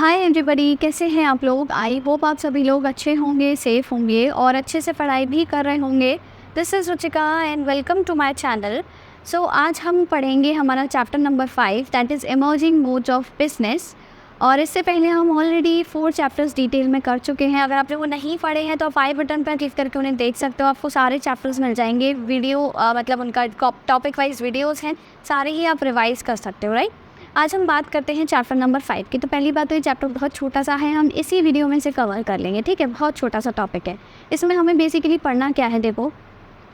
Hi everybody, कैसे हैं आप लोग। आई होप आप सभी लोग अच्छे होंगे, सेफ होंगे और अच्छे से पढ़ाई भी कर रहे होंगे। This is Ruchika and welcome to my channel. So आज हम पढ़ेंगे हमारा chapter number 5 that is emerging modes of business. और इससे पहले हम ऑलरेडी 4 चैप्टर्स डिटेल में कर चुके हैं। अगर आपने वो नहीं पढ़े हैं तो आप आई बटन पर क्लिक करके उन्हें देख सकते हो। आपको सारे चैप्टर्स मिल जाएंगे। वीडियो मतलब उनका टॉपिक वाइज वीडियोज़ हैं, सारे ही आप रिवाइज़ कर सकते हो, राइट। आज हम बात करते हैं चैप्टर नंबर 5 की। तो पहली बात तो ये चैप्टर बहुत छोटा सा है, हम इसी वीडियो में से कवर कर लेंगे, ठीक है। बहुत छोटा सा टॉपिक है। इसमें हमें बेसिकली पढ़ना क्या है, देखो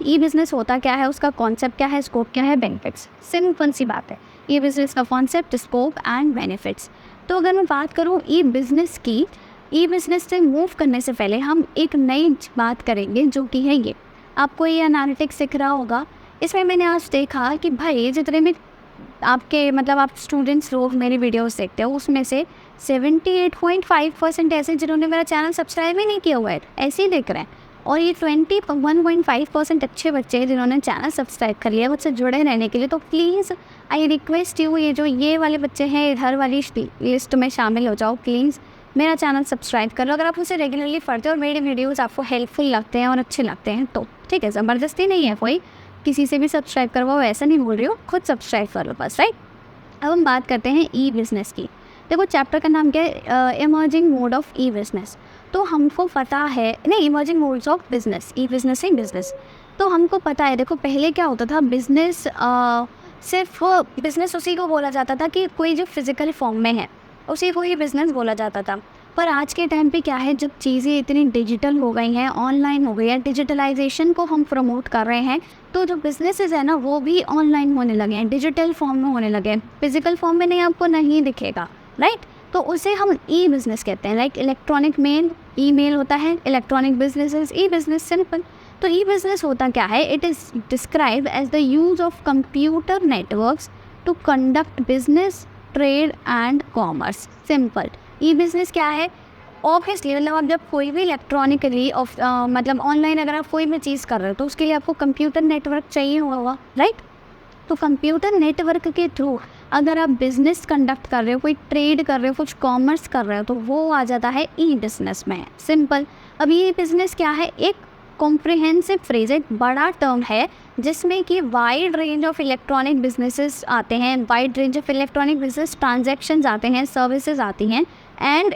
ई बिज़नेस होता क्या है, उसका कॉन्सेप्ट क्या है, स्कोप क्या है, बेनिफिट्स। सिंपल सी बात है, ई बिज़नेस का कॉन्सेप्ट, स्कोप एंड बेनिफिट्स। तो अगर मैं बात करूँ ई बिज़नेस की, ई बिज़नेस से मूव करने से पहले हम एक नई बात करेंगे जो कि है ये। आपको ये एनालिटिक्स दिख रहा होगा। इसमें मैंने आज देखा कि भाई जितने भी आपके मतलब आप स्टूडेंट्स लोग मेरी वीडियोस देखते हो, उसमें से 78.5% ऐसे जिन्होंने मेरा चैनल सब्सक्राइब ही नहीं किया हुआ है, ऐसे ही देख रहे हैं। और ये 21.5% अच्छे बच्चे हैं जिन्होंने चैनल सब्सक्राइब कर लिया मुझसे जुड़े रहने के लिए। तो प्लीज़ आई रिक्वेस्ट यू, ये वाले बच्चे हैं इधर वाली लिस्ट में शामिल हो जाओ। प्लीज़ मेरा चैनल सब्सक्राइब कर लो अगर आप उसे रेगुलरली पढ़ते हो और मेरे वीडियोज़ आपको हेल्पफुल लगते हैं और अच्छे लगते हैं तो, ठीक है। ज़बरदस्ती नहीं है कोई, किसी से भी सब्सक्राइब करवाओ, ऐसा नहीं बोल रही हो, खुद सब्सक्राइब कर लो बस, राइट। अब हम बात करते हैं ई बिज़नेस की। देखो चैप्टर का नाम क्या है, emerging mode of e business. तो हमको पता है, नहीं, emerging modes of business, E business he business. तो हमको पता है, देखो पहले क्या होता था, बिज़नेस सिर्फ बिज़नेस उसी को बोला जाता था कि कोई जो फिज़िकल फॉर्म में है उसी को ही बिज़नेस बोला जाता था। पर आज के टाइम पे क्या है, जब चीज़ें इतनी डिजिटल हो गई हैं, ऑनलाइन हो गई है, डिजिटलाइजेशन को हम प्रमोट कर रहे हैं, तो जो बिजनेसेस है ना वो भी ऑनलाइन होने लगे हैं, डिजिटल फॉर्म में होने लगे हैं। फिजिकल फॉर्म में नहीं, आपको नहीं दिखेगा, राइट। तो उसे हम ई बिज़नेस कहते हैं। लाइक इलेक्ट्रॉनिक मेल, ईमेल होता है, electronic businesses, e business, simple. तो ई बिज़नेस होता क्या है, it is describe as the use of computer networks to conduct business, trade and commerce, simple. E business क्या है, ऑब्वियसली मतलब आप जब कोई भी इलेक्ट्रॉनिकली मतलब ऑनलाइन अगर आप कोई भी चीज़ कर रहे हो तो उसके लिए आपको कंप्यूटर नेटवर्क चाहिए होगा, राइट। तो कंप्यूटर नेटवर्क के थ्रू अगर आप बिज़नेस कंडक्ट कर रहे हो, कोई ट्रेड कर रहे हो, कुछ कॉमर्स कर रहे हो, तो वो आ जाता है ई बिज़नेस में, सिंपल। अब ये बिज़नेस क्या है, एक कॉम्प्रिहेंसिव फ्रेज, एक बड़ा टर्म है जिसमें कि wide range of electronic businesses आते हैं, wide range of electronic business transactions आते हैं, सर्विसेज आती हैं, and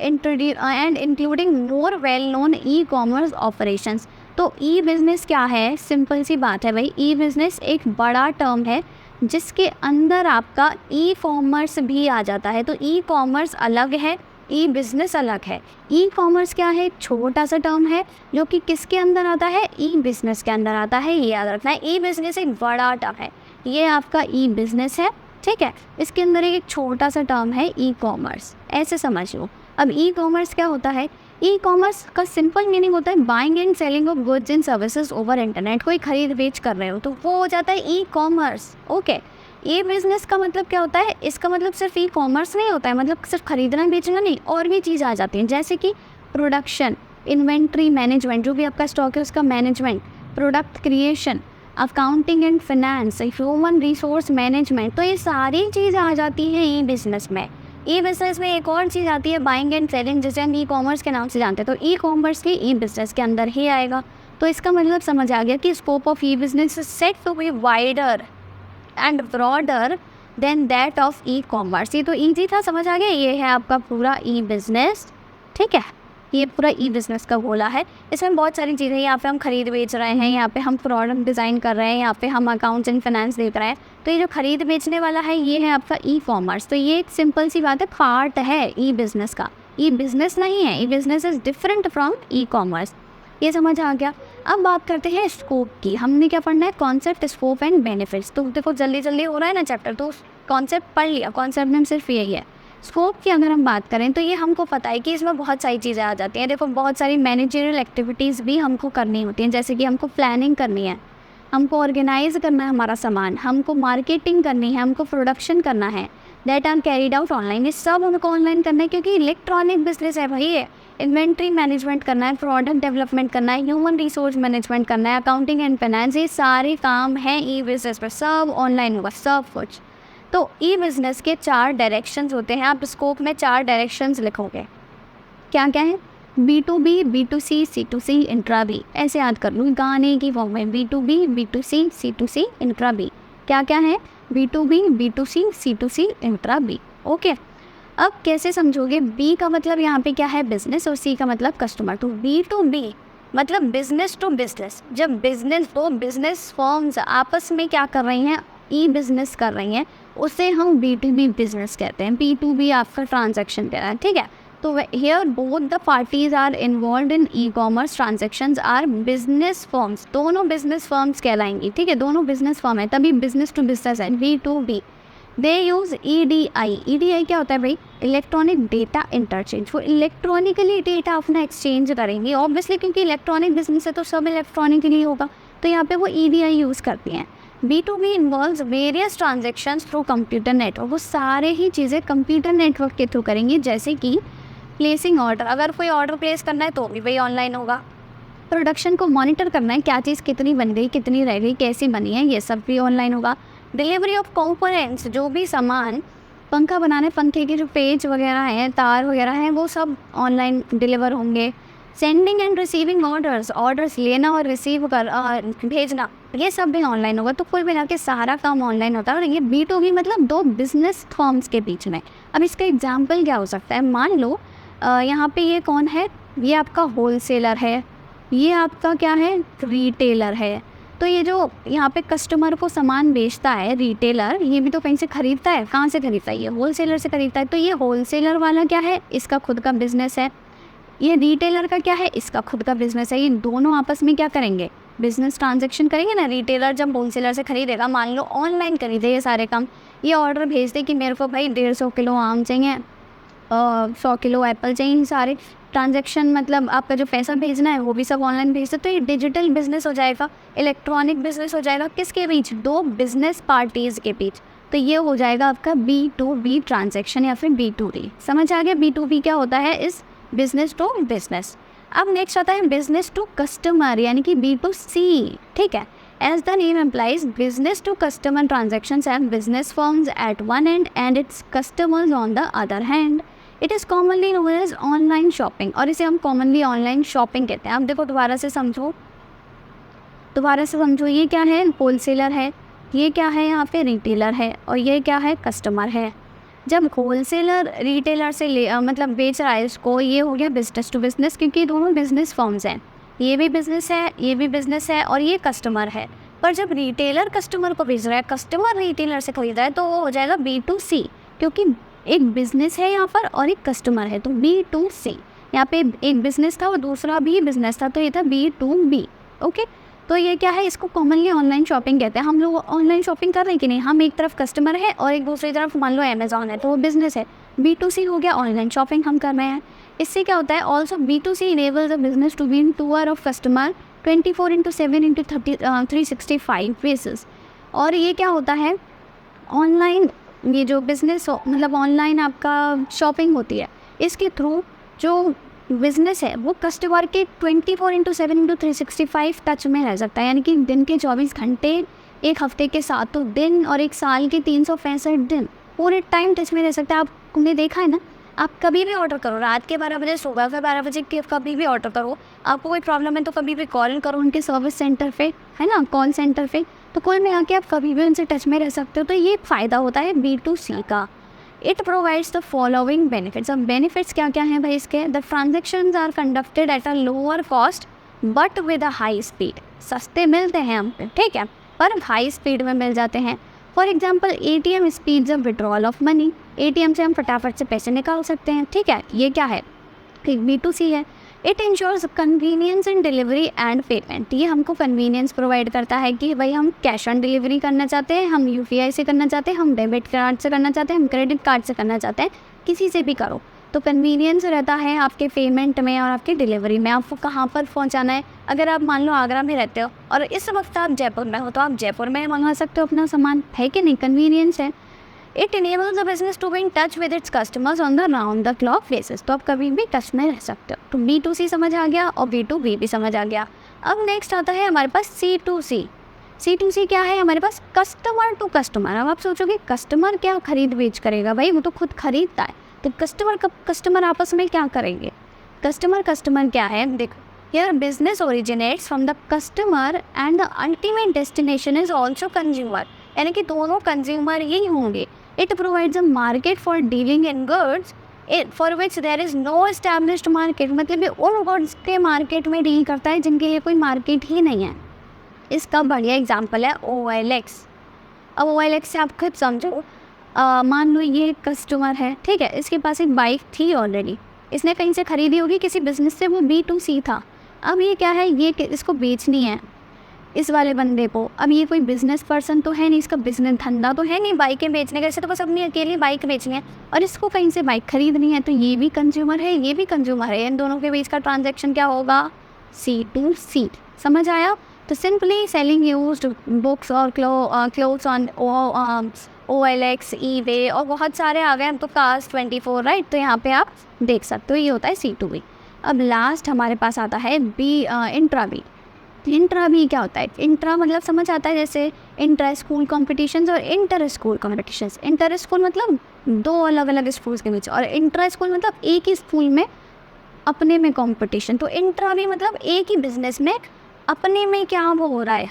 including more well known e commerce operations. तो ई बिज़नेस क्या है, सिंपल सी बात है भाई, ई बिज़नेस एक बड़ा टर्म है जिसके अंदर आपका ई कॉमर्स भी आ जाता है। तो ई कॉमर्स अलग है, ई बिज़नेस अलग है। ई कॉमर्स क्या है, छोटा सा टर्म है जो कि किसके अंदर आता है, ई बिज़नेस के अंदर आता है, ये याद रखना है। ई बिज़नेस एक बड़ा टर्म है, ये आपका ई बिज़नेस है, ठीक है। इसके अंदर एक छोटा सा टर्म है ई कॉमर्स, ऐसे समझ लो। अब ई कॉमर्स क्या होता है, ई कॉमर्स का सिंपल मीनिंग होता है buying and selling of goods and services over internet. कोई खरीद बेच कर रहे हो तो वो हो जाता है ई कॉमर्स, ओके। ई बिज़नेस का मतलब क्या होता है, इसका मतलब सिर्फ ई कॉमर्स नहीं होता है, मतलब सिर्फ खरीदना बेचना नहीं, और भी चीज़ आ जाती हैं, जैसे कि प्रोडक्शन, इन्वेंट्री मैनेजमेंट, जो भी आपका स्टॉक है उसका management, product creation, accounting and finance, human resource management. तो ये सारी चीज़ें आ जाती हैं ई बिज़नेस में। ई बिज़नेस में एक और चीज़ आती है बाइंग एंड सेलिंग, जिसे हम ई कॉमर्स के नाम से जानते हैं। तो ई कॉमर्स भी ई बिज़नेस के अंदर ही आएगा। तो इसका मतलब समझ आ गया कि scope of e business is set to be wider and broader than that of e commerce. ये तो ईजी था, समझ आ गया। ये है आपका पूरा ई बिज़नेस, ठीक है। ये पूरा ई बिज़नेस का गोला है। इसमें बहुत सारी चीज़ें, यहाँ पे हम खरीद बेच रहे हैं, यहाँ पे हम प्रोडक्ट डिज़ाइन कर रहे हैं, यहाँ पे हम अकाउंट्स एंड फाइनेंस देख रहे हैं। तो ये जो खरीद बेचने वाला है ये है आपका ई कॉमर्स। तो ये एक सिंपल सी बात है, पार्ट है ई बिज़नेस का, ई बिज़नेस नहीं है। E business is different from e commerce, ये समझ आ गया। अब बात करते हैं स्कोप की। हमने क्या पढ़ना है, कॉन्सेप्ट, स्कोप एंड बेनिफिट्स। तो देखो जल्दी जल्दी हो रहा है ना चैप्टर, तो कॉन्सेप्ट पढ़ लिया, कॉन्सेप्ट में सिर्फ यही है। स्कोप की अगर हम बात करें तो ये हमको पता है कि इसमें बहुत सारी चीज़ें आ जाती हैं। देखो बहुत सारी मैनेजरियल एक्टिविटीज़ भी हमको करनी होती हैं, जैसे कि हमको प्लानिंग करनी है, हमको ऑर्गेनाइज करना है हमारा सामान, हमको मार्केटिंग करनी है, हमको प्रोडक्शन करना है, that are carried out online. ये सब हमको ऑनलाइन करना है क्योंकि इलेक्ट्रॉनिक बिजनेस है भाई ये। इन्वेंट्री मैनेजमेंट करना है, प्रोडक्ट डेवलपमेंट करना है, ह्यूमन रिसोर्स मैनेजमेंट करना है, अकाउंटिंग एंड फाइनेंस, ये सारे काम हैं ई बिज़नेस पर, सब ऑनलाइन होगा सब कुछ। तो ई बिज़नेस के 4 डायरेक्शंस होते हैं, आप स्कोप में 4 डायरेक्शंस लिखोगे। क्या क्या है? B2B, B2C, C2C, intra B, ऐसे याद कर लूँ गाने की फॉर्म में, B2B, B2C, C2C, intra B. क्या क्या है? B2B, B2C, C2C, intra B. Okay, अब कैसे समझोगे? B का मतलब यहाँ पे क्या है? बिजनेस, और C का मतलब कस्टमर। तो B2B मतलब बिजनेस टू बिजनेस। जब बिजनेस फर्म्स आपस में क्या कर रही हैं? ई बिजनेस कर रही हैं, उसे हम B2B बिजनेस कहते हैं। B2B आपका ट्रांजैक्शन कह रहा है, ठीक है। तो here both the parties are involve in e commerce transactions are business firms. दोनों बिजनेस फर्म्स कहलाएंगी, ठीक है, दोनों बिजनेस फर्म है, तभी बिजनेस टू बिजनेस है, B2B। दे यूज़ EDI। EDI क्या होता है भाई? Electronic data interchange. वो इलेक्ट्रॉनिकली डेटा अपना एक्सचेंज करेंगे, ऑब्वियसली, क्योंकि इलेक्ट्रॉनिक बिजनेस है तो सब इलेक्ट्रॉनिकली होगा, तो यहाँ पे वो EDI यूज़ करती हैं। B2B involves various transactions through computer network. वो सारे ही चीज़ें कंप्यूटर नेटवर्क के थ्रू करेंगी, जैसे कि प्लेसिंग ऑर्डर, अगर कोई ऑर्डर प्लेस करना है तो भी भाई ऑनलाइन होगा। प्रोडक्शन को मॉनिटर करना है, क्या चीज़ कितनी बन गई, कितनी रह गई, कैसी बनी है, ये सब भी ऑनलाइन होगा। डिलीवरी ऑफ कंपोनेंट्स, जो भी सामान, पंखा बनाने, पंखे के जो पेज वगैरह हैं, तार वगैरह हैं, वो सब ऑनलाइन डिलीवर होंगे। सेंडिंग एंड रिसीविंग ऑर्डर्स लेना और रिसीव कर भेजना, ये सब भी ऑनलाइन होगा। तो कुल मिला के सारा काम ऑनलाइन होता है। और ये B2B मतलब दो बिजनेस फर्म्स के बीच में। अब इसका एग्जाम्पल क्या हो सकता है? मान लो यहाँ पे ये कौन है? ये आपका होलसेलर है, ये आपका क्या है? रिटेलर है। तो ये जो यहाँ पे कस्टमर को सामान बेचता है रिटेलर, ये भी तो कहीं से खरीदता है। कहाँ से खरीदता है? ये होलसेलर से खरीदता है। तो ये होलसेलर वाला क्या है? इसका खुद का बिजनेस है। ये रिटेलर का क्या है? इसका खुद का बिजनेस है। ये दोनों आपस में क्या करेंगे? बिजनेस ट्रांजेक्शन करेंगे ना। रिटेलर जब होलसेलर से खरीदेगा, मान लो ऑनलाइन खरीदे ये सारे काम, ये ऑर्डर भेज दे कि मेरे को भाई 150 किलो आम चाहिए, 100 किलो एप्पल चाहिए, सारे ट्रांजैक्शन मतलब आपका जो पैसा भेजना है वो भी सब ऑनलाइन भेजते। तो ये डिजिटल बिजनेस हो जाएगा, इलेक्ट्रॉनिक बिजनेस हो जाएगा। किसके बीच? दो बिजनेस पार्टीज़ के बीच। तो ये हो जाएगा आपका B2B ट्रांजैक्शन या फिर B2B। समझ आ गया B2B क्या होता है? इस बिजनेस टू बिजनेस। अब नेक्स्ट आता है बिजनेस टू कस्टमर, यानी कि B2C, ठीक है। As the name implies, business to customer transactions have business firms at one end and its customers on the other hand. It is commonly known as online shopping, और इसे हम commonly online shopping कहते हैं। अब देखो दोबारा से समझो, ये क्या है? होलसेलर है, ये क्या है? यहाँ पे रिटेलर है, और ये क्या है? कस्टमर है। जब होलसेलर रिटेलर से मतलब बेच रहा है इसको, ये हो गया बिजनेस टू बिजनेस, क्योंकि ये दोनों बिजनेस फर्म्स हैं। ये भी बिजनेस है, ये भी बिजनेस है, और ये कस्टमर है। पर जब रिटेलर कस्टमर को बेच रहा है, कस्टमर रिटेलर से खरीद रहा है, तो वो हो जाएगा B2C, क्योंकि एक बिजनेस है यहाँ पर और एक कस्टमर है। तो B2C, यहाँ पे एक बिजनेस था और दूसरा भी बिजनेस था, तो ये था B2B। ओके, तो ये क्या है? इसको कॉमनली ऑनलाइन शॉपिंग कहते हैं। हम लोग ऑनलाइन शॉपिंग कर रहे हैं कि नहीं? हम एक तरफ कस्टमर है और एक दूसरी तरफ मान लो अमेजॉन है, तो वो बिजनेस है। B2C हो गया, ऑनलाइन शॉपिंग हम कर रहे हैं। इससे क्या होता है? Also B2C enables a business to be in tour of customer 24/7 365 basis. और ये क्या होता है? ऑनलाइन ये जो बिज़नेस मतलब ऑनलाइन आपका शॉपिंग होती है, इसके थ्रू जो बिज़नेस है वो कस्टमर के 24/7 365 टच में रह सकता है। यानी कि दिन के 24 घंटे, एक हफ्ते के 7 दिन और एक साल के 365 दिन पूरे टाइम टच में रह सकता है। आपने देखा है ना, आप कभी भी ऑर्डर करो, रात के 12 बजे, सुबह के 12 बजे, कभी भी ऑर्डर करो, आपको कोई प्रॉब्लम है तो कभी भी कॉल करो उनके सर्विस सेंटर पे, है ना, कॉल सेंटर पे। तो कुल में आके आप कभी भी उनसे टच में रह सकते हो। तो ये फ़ायदा होता है B2C का। It provides the following benefits. अब बेनिफिट्स क्या क्या हैं भाई इसके? The transactions are conducted at a lower cost but with a high speed. सस्ते मिलते हैं हम पे, ठीक है, पर हाई स्पीड में मिल जाते हैं। For example ATM speeds of withdrawal of money. ATM से हम फटाफट से पैसे निकाल सकते हैं, ठीक है। ये क्या है? एक B2C है। It ensures convenience in delivery and payment. ये हमको कन्वीनियंस प्रोवाइड करता है कि भाई हम कैश ऑन डिलीवरी करना चाहते हैं, हम UPI से करना चाहते हैं, हम डेबिट कार्ड से करना चाहते हैं, हम क्रेडिट कार्ड से करना चाहते हैं, किसी से भी करो। तो कन्वीनियंस रहता है आपके पेमेंट में और आपके डिलीवरी में। आपको कहाँ पर पहुँचाना है? अगर आप मान लो आगरा में रहते हो और इस वक्त आप जयपुर में हो, तो आप जयपुर में मंगा सकते हो अपना सामान, है कि नहीं? कन्वीनियंस है। It enables the business to be in touch with its customers on the round the clock basis. तो आप कभी भी टच में रह सकते हो। तो B2C समझ आ गया और B2B भी समझ आ गया। अब नेक्स्ट आता है हमारे पास C2C। C2C क्या है हमारे पास, कस्टमर टू कस्टमर। अब आप सोचोगे कस्टमर क्या खरीद बेच करेगा, भाई वो तो खुद खरीदता है, तो कस्टमर आपस में क्या करेंगे। कस्टमर क्या है, देखो here business originates from the customer and the ultimate destination is also consumer, यानी कि दोनों कंज्यूमर ही होंगे। It provides a market for dealing in goods for which there is no established market, मतलब ये उन गुड्स के मार्केट में डील करता है जिनके लिए कोई मार्केट ही नहीं है। इसका बढ़िया एग्जांपल है OLX। अब OLX से आप खुद समझो, मान लो ये कस्टमर है, ठीक है, इसके पास एक बाइक थी ऑलरेडी, इसने कहीं से ख़रीदी होगी किसी बिज़नेस से, वो B2C था। अब ये क्या है, ये इसको बेचनी है इस वाले बंदे को। अब ये कोई बिजनेस पर्सन तो है नहीं, इसका बिजनेस धंधा तो है नहीं बाइकें बेचने का, इसे तो बस अपनी अकेली बाइक बेचनी है और इसको कहीं से बाइक खरीदनी है, तो ये भी कंज्यूमर है, ये भी कंज्यूमर है। इन दोनों के बीच का ट्रांजैक्शन क्या होगा, C2C। समझ आया। तो सिंपली सेलिंग यूज्ड बुक्स और क्लोथ्स ऑन OLX, eBay और बहुत सारे आ गए, तो Cars24, राइट। तो यहाँ पे आप देख सकते हो, ये होता है C2B। अब लास्ट हमारे पास आता है इंट्रा-B। इंट्रा भी क्या होता है, इंट्रा मतलब समझ आता है जैसे इंटर स्कूल कॉम्पिटिशन्स और inter school competitions. Inter school मतलब दो अलग अलग स्कूल्स के बीच, और इंट्रा स्कूल मतलब एक ही स्कूल में अपने में कंपटीशन। तो इंट्रा भी मतलब एक ही बिजनेस में अपने में क्या वो हो रहा है,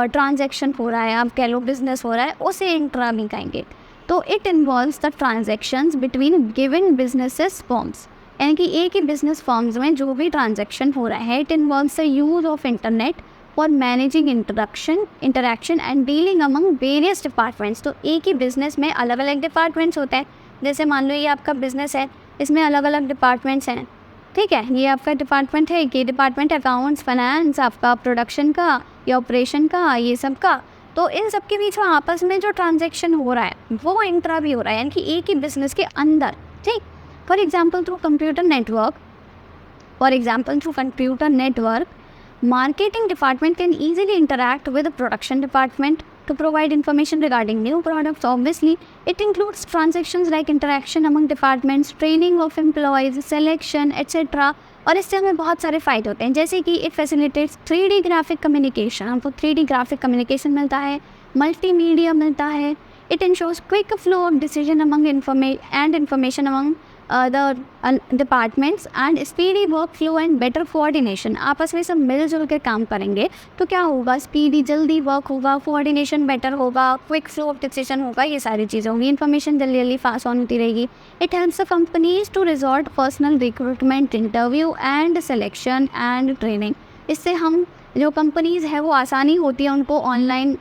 ट्रांजैक्शन हो रहा है, आप कह लो बिजनेस हो रहा है, उसे इंट्रा भी कहेंगे। तो it involves the transactions between given businesses forms, यानी कि एक ही बिजनेस फॉर्म्स में जो भी ट्रांजैक्शन हो रहा है। It involves the use of internet for managing interaction and dealing among various departments. तो एक ही बिजनेस में अलग अलग डिपार्टमेंट्स होते हैं। जैसे मान लो ये आपका बिजनेस है, इसमें अलग अलग डिपार्टमेंट्स हैं, ठीक है, ये आपका डिपार्टमेंट है, ये डिपार्टमेंट अकाउंट्स, फाइनेंस, आपका प्रोडक्शन का या ऑपरेशन का, ये सब का। तो इन सब के बीच में आपस में जो ट्रांजैक्शन हो रहा है वो इंट्रा भी हो रहा है, यानी कि एक ही बिजनेस के अंदर, ठीक। For example, through computer network, marketing department can easily interact with the production department to provide information regarding new products. Obviously, it includes transactions like interaction among departments, training of employees, selection, etc. और इससे हमें बहुत सारे फ़ायदे होते हैं, जैसे कि it facilitates 3D graphic communication, हमको 3D graphic communication मिलता है, multimedia मिलता है, it ensures quick flow of decision among information among the departments and speedy workflow and better coordination। आपस में सब मिलजुल कर काम करेंगे तो क्या होगा, स्पीडी जल्दी वर्क होगा, कोऑर्डिनेशन बेटर होगा, क्विक फ्लो ऑफ डिसीजन होगा, ये सारी चीज़ें होंगी, इन्फॉर्मेशन जल्दी फास्ट ऑन होती रहेगी। It helps the companies to resort personal recruitment, interview and selection and training. इससे हम जो कंपनीज़ है वो आसानी होती है उनको ऑनलाइन,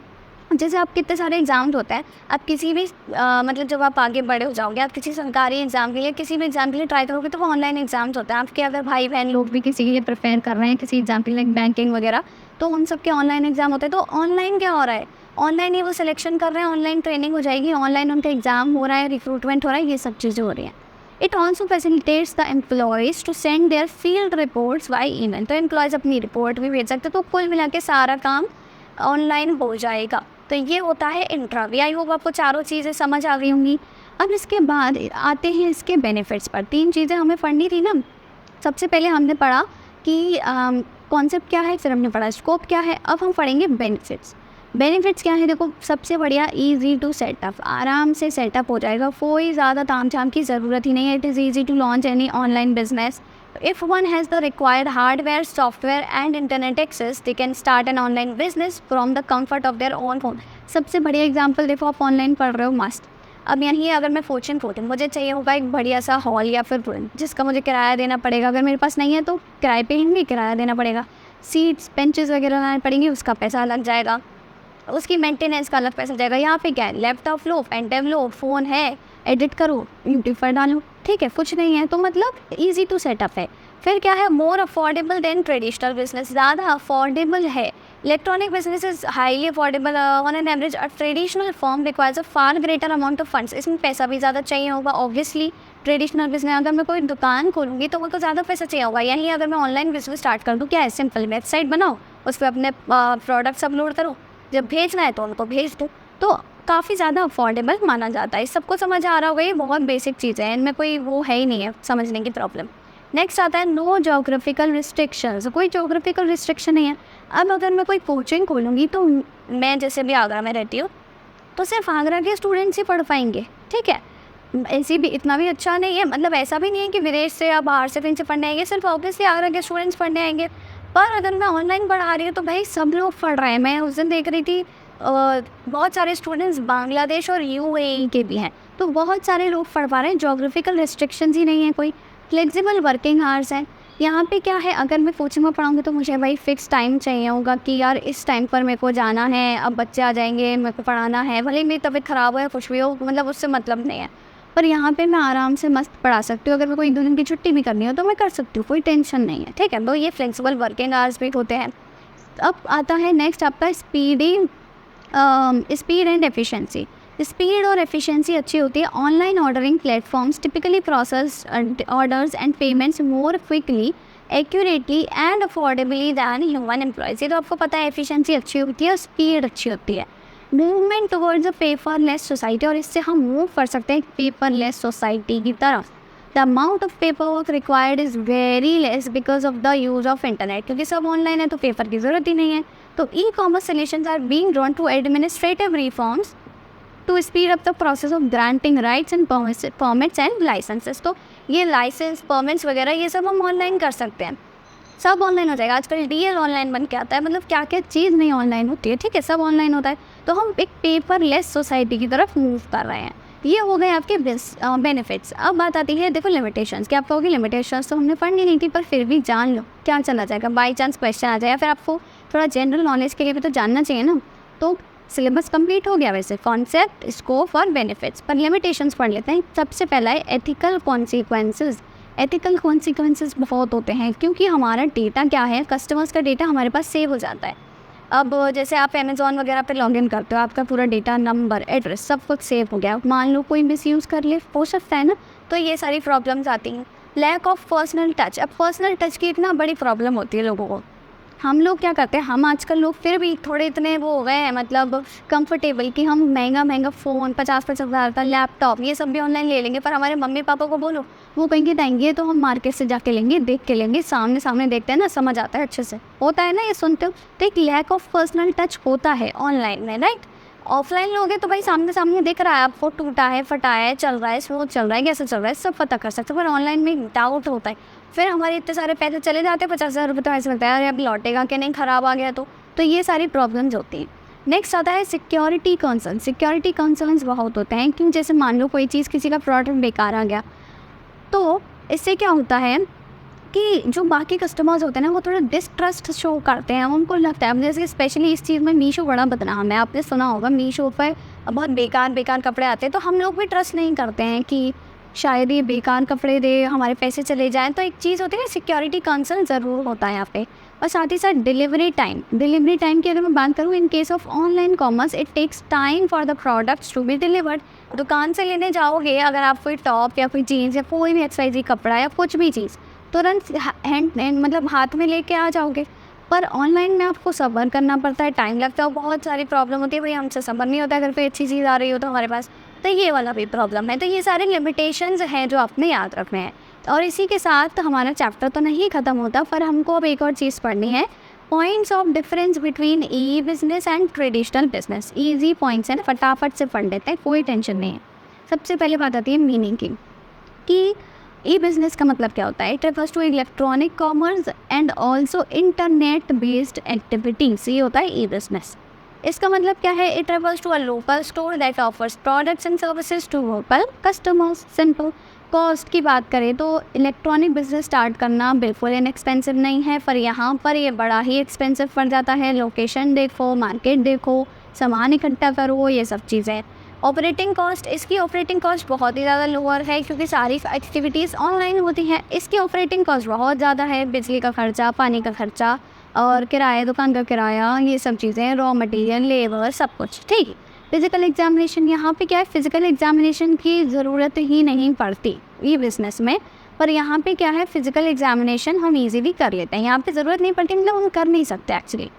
जैसे आप कितने सारे एग्ज़ाम्स होते हैं, आप किसी भी मतलब जब आप आगे बड़े हो जाओगे, आप किसी सरकारी एग्ज़ाम के लिए, किसी भी एग्ज़ाम के लिए ट्राई करोगे तो वो ऑनलाइन एग्ज़ाम्स होते हैं। आपके अगर भाई बहन लोग भी किसी के लिए प्रिपेयर कर रहे हैं, किसी एग्ज़ाम के लिए, बैंकिंग वगैरह, तो उन सब के ऑनलाइन एग्ज़ाम होते हैं। तो ऑनलाइन क्या हो रहा है, ऑनलाइन ही वो सिलेक्शन कर रहे हैं, ऑनलाइन ट्रेनिंग हो जाएगी, ऑनलाइन उनका एग्ज़ाम हो रहा है, रिक्रूटमेंट हो रहा है, ये सब चीज़ें हो रही हैं। It also facilitates the employees to send their field reports by email. तो एम्प्लॉयज़ अपनी रिपोर्ट भी भेज सकते हैं, तो कुल मिला के सारा काम ऑनलाइन हो जाएगा। तो ये होता है इंट्रा। आई होप आपको चारों चीज़ें समझ आ गई होंगी। अब इसके बाद आते हैं इसके बेनिफिट्स पर। 3 चीज़ें हमें पढ़नी थी ना। सबसे पहले हमने पढ़ा कि कॉन्सेप्ट क्या है, फिर हमने पढ़ा स्कोप क्या है, अब हम पढ़ेंगे बेनिफिट्स। बेनिफिट्स क्या है, देखो सबसे बढ़िया ईजी टू सेटअप, आराम से सेटअप हो जाएगा, कोई ज़्यादा ताम झाम की ज़रूरत ही नहीं है। It is easy to launch any online business. If one has the required hardware, software and internet access, they can start an online business from the comfort of their own home। सबसे बढ़िया example देखो, आप online पढ़ रहे हो, मस्त। अब यहीं अगर मैं फॉर्च्यून 14 मुझे चाहिए होगा एक बढ़िया सा हॉल या फिर जिसका मुझे किराया देना पड़ेगा, अगर मेरे पास नहीं है तो किराए पे ही किराया देना पड़ेगा। सीट्स बेंचेस वगैरह लाने पड़ेंगे, उसका पैसा अलग जाएगा, उसकी मेंटेनेंस का अलग पैसा जाएगा। यहाँ पे क्या है, लैपटॉप लो, पेन टेब लो, फ़ोन है, एडिट करो, यूट्यूब पर डालो, ठीक है, कुछ नहीं है, तो मतलब ईजी टू सेटअप है। फिर क्या है, more affordable than traditional business, ज़्यादा अफोर्डेबल है। Electronic business is highly affordable on an average. A traditional form requires a far greater amount of funds, इसमें पैसा भी ज़्यादा चाहिए होगा ऑब्वियसली। ट्रेडिशनल बिजनेस अगर मैं कोई दुकान खोलूँगी तो वो तो ज़्यादा पैसा चाहिए होगा। यहीं अगर मैं ऑनलाइन बिजनेस स्टार्ट कर दूँ, क्या है, सिंपल वेबसाइट बनाओ, उस पर अपने प्रोडक्ट्स अपलोड करो, जब भेजना है तो उनको भेज दो, तो काफ़ी ज़्यादा अफोर्डेबल माना जाता है। सबको समझ आ रहा होगा, ये बहुत बेसिक चीज़ें हैं, इनमें कोई वो है ही नहीं है समझने की प्रॉब्लम। नेक्स्ट आता है नो जोग्राफिकल रिस्ट्रिक्शंस, कोई जोग्राफिकल रिस्ट्रिक्शन नहीं है। अब अगर मैं कोई कोचिंग खोलूँगी तो मैं जैसे भी आगरा में रहती हूँ, तो सिर्फ आगरा के स्टूडेंट्स ही पढ़ पाएंगे, ठीक है। ऐसी भी इतना भी अच्छा नहीं है, मतलब ऐसा भी नहीं है कि विदेश से या बाहर से कहीं से पढ़ने आएंगे, सिर्फ ऑब्वियसली आगरा के स्टूडेंट्स पढ़ने आएंगे। पर अगर मैं ऑनलाइन पढ़ा रही हूँ तो भाई सब लोग पढ़ रहे हैं। मैं उस दिन देख रही थी बहुत सारे स्टूडेंट्स बांग्लादेश और यूएई के भी हैं, तो बहुत सारे लोग पढ़ पा रहे हैं। जोग्राफिकल रिस्ट्रिक्शंस ही नहीं है, कोई फ्लेक्सिबल वर्किंग आवर्स हैं। यहाँ पे क्या है, अगर मैं कोचिंग में पढ़ाऊँगी तो मुझे भाई फिक्स टाइम चाहिए होगा कि यार इस टाइम पर मेरे को जाना है, अब बच्चे आ जाएंगे, मेरे को पढ़ाना है, भले ही मेरी तबीयत ख़राब हो या कुछ भी हो, मतलब उससे मतलब नहीं है। पर यहाँ पे मैं आराम से मस्त पढ़ा सकती हूँ। अगर मेरे को 1-2 दिन की छुट्टी भी करनी हो तो मैं कर सकती हूँ, कोई टेंशन नहीं है, ठीक है। तो ये फ्लेक्सिबल वर्किंग आवर्स भी होते हैं। अब आता है नेक्स्ट आपका स्पीड एंड एफिशिएंसी। स्पीड और एफिशिएंसी अच्छी होती है। Online ordering platforms typically process orders and payments more quickly, accurately and affordably than human employees. ये तो आपको पता है, एफिशिएंसी अच्छी होती है और स्पीड अच्छी होती है। Movement towards a paperless society, और इससे हम मूव कर सकते हैं पेपरलेस सोसाइटी की तरफ। The amount of paper work required is very less because of the use of internet, क्योंकि सब ऑनलाइन है तो पेपर की ज़रूरत ही नहीं है। तो e commerce solutions are being drawn to administrative reforms to speed up the process of granting rights and permits and licenses. तो ये लाइसेंस परमिट्स वगैरह ये सब हम ऑनलाइन कर सकते हैं, सब ऑनलाइन हो जाएगा। आजकल डीएल ऑनलाइन बन के आता है, मतलब क्या क्या चीज़ नहीं ऑनलाइन होती है, ठीक है, सब ऑनलाइन होता है। तो हम एक पेपरलेस सोसाइटी की तरफ मूव कर रहे हैं। ये हो गए आपके बेनिफिट्स। अब बात आती है देखो लिमिटेशंस की। आप कहोगे लिमिटेशंस तो हमने पढ़नी नहीं थी, पर फिर भी जान लो, क्या चला जाएगा, बाई चांस क्वेश्चन आ जाए, या फिर आपको थोड़ा जनरल नॉलेज के लिए भी तो जानना चाहिए ना। तो सिलेबस कंप्लीट हो गया वैसे, कॉन्सेप्ट, स्कोप और बेनिफिट्स, पर लिमिटेशंस पढ़ लेते हैं। सबसे पहला है एथिकल कॉन्सिक्वेंसेस। एथिकल कॉन्सिक्वेंसेस बहुत होते हैं, क्योंकि हमारा डेटा क्या है, कस्टमर्स का डेटा हमारे पास सेव हो जाता है। अब जैसे आप अमेज़ॉन वगैरह पे लॉगिन करते हो, आपका पूरा डेटा, नंबर, एड्रेस सब कुछ सेव हो गया। मान लो कोई मिसयूज़ कर ले, हो सकता है ना, तो ये सारी प्रॉब्लम्स आती हैं। Lack of personal touch. अब पर्सनल टच की इतना बड़ी प्रॉब्लम होती है लोगों को। हम लोग क्या करते हैं, हम आजकल लोग फिर भी थोड़े इतने वो हो गए हैं, मतलब कंफर्टेबल, कि हम महंगा फ़ोन 50-50 हज़ार का लैपटॉप ये सब भी ऑनलाइन ले लेंगे। पर हमारे मम्मी पापा को बोलो, वो कहेंगे देंगे तो हम मार्केट से जाके लेंगे, देख के लेंगे, सामने सामने देखते हैं ना, समझ आता है अच्छे से, होता है ना, ये सुनते हो। तो एक लैक ऑफ पर्सनल टच होता है ऑनलाइन में, राइट। ऑफलाइन लोगे तो भाई सामने सामने दिख रहा है आपको, टूटा है, फटा है, चल रहा है, स्मूथ चल रहा है, कैसे चल रहा है, सब पता कर सकते हो। पर ऑनलाइन में डाउट होता है, फिर हमारे इतने सारे पैसे चले जाते हैं, 50,000 रुपये, तो ऐसे लगता है अरे अब लौटेगा कि नहीं, ख़राब आ गया तो ये सारी प्रॉब्लम्स होती हैं। नेक्स्ट आता है सिक्योरिटी कंसर्न। सिक्योरिटी कंसर्न्स बहुत होते हैं, क्योंकि जैसे मान लो कोई चीज़, किसी का प्रोडक्ट बेकार आ गया, तो इससे क्या होता है कि जो बाकी कस्टमर्स होते हैं ना, वो थोड़ा डिस्ट्रस्ट शो करते हैं। उनको लगता है, जैसे स्पेशली इस चीज़ में मीशो बड़ा बदनाम है, आपने सुना होगा, मीशो पर बहुत बेकार कपड़े आते हैं, तो हम लोग भी ट्रस्ट नहीं करते हैं कि शायद ये बेकार कपड़े दे, हमारे पैसे चले जाएं। तो एक चीज़ होती है, सिक्योरिटी कंसर्न ज़रूर होता है यहाँ पे। और साथ ही साथ डिलीवरी टाइम की अगर मैं बात करूँ, in case of online commerce it takes time for the products to be delivered. दुकान से लेने जाओगे अगर आप कोई टॉप या कोई जीन्स या कोई भी XYZ कपड़ा या कुछ भी चीज़, तुरंत मतलब हाथ में लेके आ जाओगे। पर ऑनलाइन में आपको सब्र करना पड़ता है, टाइम लगता है, बहुत सारी प्रॉब्लम होती है। भाई हमसे सब्र नहीं होता, अगर कोई अच्छी चीज़ आ रही हो तो हमारे पास, तो ये वाला भी प्रॉब्लम है। तो ये सारे लिमिटेशंस हैं जो आपने याद रखने हैं। और इसी के साथ हमारा चैप्टर तो नहीं ख़त्म होता, पर हमको अब एक और चीज़ पढ़नी है, points of difference between E business and traditional business. Easy points हैं, फटाफट से पढ़ लेते हैं, कोई टेंशन नहीं है। सबसे पहले बात आती है मीनिंग की, कि ई बिज़नेस का मतलब क्या होता है। It refers to electronic commerce and also internet based activities, ये होता है ई बिज़नेस। इसका मतलब क्या है, it refers to a local store that offers products and services to local customers. Simple. Cost की बात करें तो इलेक्ट्रॉनिक बिजनेस स्टार्ट करना बिल्कुल इनएक्सपेंसिव नहीं है, पर यहाँ पर ये बड़ा ही एक्सपेंसिव पड़ जाता है। लोकेशन देखो, मार्केट देखो, सामान इकट्ठा करो, ये सब चीज़ें। ऑपरेटिंग कॉस्ट, इसकी ऑपरेटिंग कॉस्ट बहुत ही ज़्यादा लोअर है, क्योंकि सारी एक्टिविटीज़ ऑनलाइन होती हैं। इसकी ऑपरेटिंग कॉस्ट बहुत ज़्यादा है, बिजली का खर्चा, पानी का खर्चा और किराया, दुकान का किराया, ये सब चीज़ें, रॉ मटेरियल, लेबर, सब कुछ, ठीक है। फिज़िकल एग्जामिनेशन, यहाँ पे क्या है, फिज़िकल एग्जामिनेशन की ज़रूरत ही नहीं पड़ती ये बिज़नेस में, पर यहाँ पे क्या है, फिज़िकल एग्जामिनेशन हम इजीली कर लेते हैं। यहाँ पे ज़रूरत नहीं पड़ती, मतलब हम कर नहीं सकते एक्चुअली,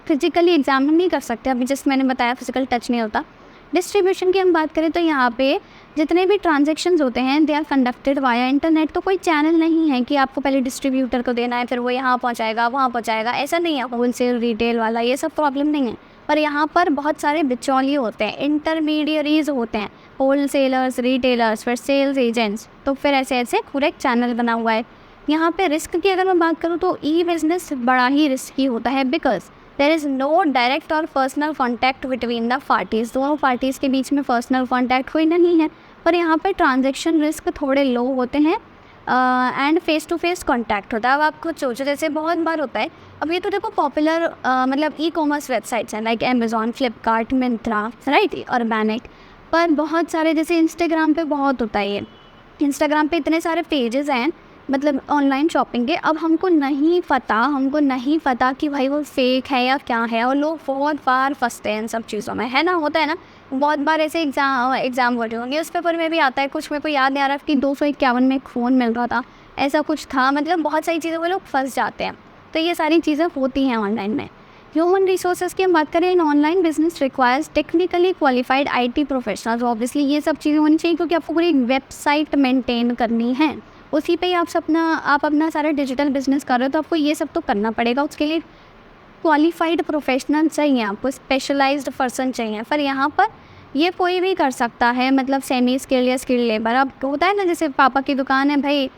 फिज़िकली एग्जामिन नहीं कर सकते। अभी जस्ट मैंने बताया फिज़िकल टच नहीं होता। डिस्ट्रीब्यूशन की हम बात करें तो यहाँ पे जितने भी ट्रांजैक्शंस होते हैं they are conducted via internet. तो कोई चैनल नहीं है कि आपको पहले डिस्ट्रीब्यूटर को देना है, फिर वो यहाँ पहुँचाएगा, वहाँ पहुँचाएगा, ऐसा नहीं है। होलसेल, रिटेल वाला, ये सब प्रॉब्लम नहीं है। पर यहाँ पर बहुत सारे बिचौलिए होते हैं, इंटरमीडियरीज होते हैं, होल सेलर्स, रिटेलर्स, फिर सेल्स एजेंट्स, तो फिर ऐसे ऐसे पूरा एक चैनल बना हुआ है। यहाँ पे रिस्क की अगर मैं बात करूँ तो ई बिज़नेस बड़ा ही रिस्की होता है, because there is no direct और personal contact between the parties, दोनों पार्टीज़ के बीच में पर्सनल कॉन्टैक्ट कोई नहीं है। पर यहाँ पर ट्रांजेक्शन रिस्क थोड़े लो होते हैं and face to face contact होता है। अब आप खुद सोचो, जैसे बहुत बार होता है, अब ये तो देखो पॉपुलर मतलब ई कॉमर्स वेबसाइट्स हैं like Amazon, Flipkart, Myntra, right, organic, पर बहुत सारे जैसे इंस्टाग्राम पे बहुत होता है ये, इंस्टाग्राम पे इतने सारे पेजेस हैं मतलब ऑनलाइन शॉपिंग के। अब हमको नहीं पता कि भाई वो फेक है या क्या है, और लोग बहुत बार फंसते हैं इन सब चीज़ों में, है ना, होता है ना। बहुत बार ऐसे एग्ज़ाम हो रहे होंगे, उस पेपर में भी आता है, कुछ मेरे को याद नहीं आ रहा कि 251 में एक फ़ोन मिल रहा था, ऐसा कुछ था, मतलब बहुत सारी चीज़ों में लोग फंस जाते हैं। तो ये सारी चीज़ें होती हैं ऑनलाइन में। ह्यूमन रिसोर्सेज की हम बात करें, इन online business requires technically qualified IT professionals. Obviously ये सब चीज़ें होनी चाहिए, क्योंकि आपको पूरी वेबसाइट मेंटेन करनी है, उसी पे ही आप अपना सारा डिजिटल बिजनेस कर रहे हो, तो आपको ये सब तो करना पड़ेगा। उसके लिए क्वालिफाइड प्रोफेशनल चाहिए, आपको स्पेशलाइज्ड पर्सन चाहिए। पर यहाँ पर ये कोई भी कर सकता है, मतलब सेमी स्किल्ड या स्किल्ड लेबर। अब होता है ना, जैसे पापा की दुकान है, भाई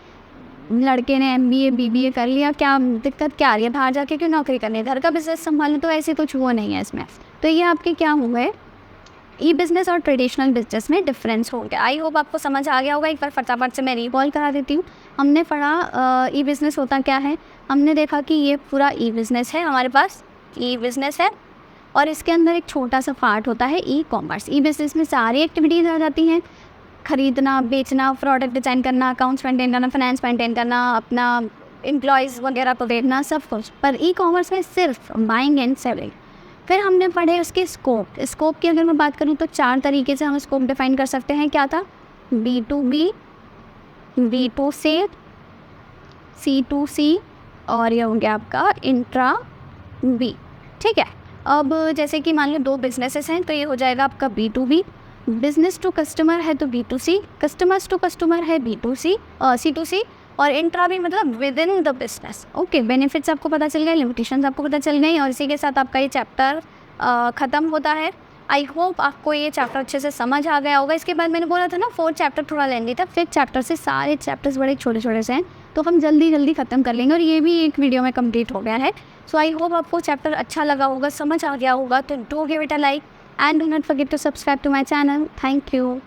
लड़के ने MBA BBA कर लिया, क्या दिक्कत क्या आ रही है, बाहर जाके क्यों नौकरी करनी है, घर का बिजनेस संभालना, तो ऐसे कुछ वो नहीं है इसमें। तो ये आपके क्या हुए, ई बिज़नेस और ट्रेडिशनल बिजनेस में डिफरेंस हो गया। आई होप आपको समझ आ गया होगा। एक बार फटाफट से मैं रिकॉल करा देती हूँ। हमने पढ़ा ई बिज़नेस होता क्या है, हमने देखा कि ये पूरा ई बिज़नेस है, हमारे पास ई बिज़नेस है, और इसके अंदर एक छोटा सा पार्ट होता है ई कॉमर्स। ई बिज़नेस में सारी एक्टिविटीज़ आ जाती हैं, खरीदना, बेचना, प्रोडक्ट डिज़ाइन करना, अकाउंट्स मेंटेन करना, फाइनेंस मेंटेन करना, अपना एम्प्लॉयज़ वगैरह को देखना, सब कुछ। पर ई कॉमर्स में सिर्फ बाइंग एंड सेलिंग। फिर हमने पढ़े उसके स्कोप की अगर मैं बात करूँ तो 4 तरीके से हम स्कोप डिफाइन कर सकते हैं। क्या था, B2B, B2C, C2C, और ये हो गया आपका इंट्रा B। ठीक है, अब जैसे कि मान लो 2 बिजनेसेस हैं, तो ये हो जाएगा आपका B2B, बिजनेस टू कस्टमर है तो B2C, कस्टमर्स टू कस्टमर है B2C, C2C, और इंट्रा भी मतलब with in the business. Okay, benefits आपको पता चल गए, लिमिटेशंस आपको पता चल गई, और इसी के साथ आपका ये चैप्टर ख़त्म होता है। आई होप आपको ये चैप्टर अच्छे से समझ आ गया होगा। इसके बाद मैंने बोला था ना 4 चैप्टर थोड़ा लेंदी था, 5th चैप्टर से सारे चैप्टर्स बड़े छोटे छोटे से हैं, तो हम जल्दी ख़त्म कर लेंगे, और ये भी एक वीडियो में कंप्लीट हो गया है। सो आई होप आपको चैप्टर अच्छा लगा होगा, समझ आ गया होगा। तो do give it a like and do not forget to subscribe to my channel. Thank you.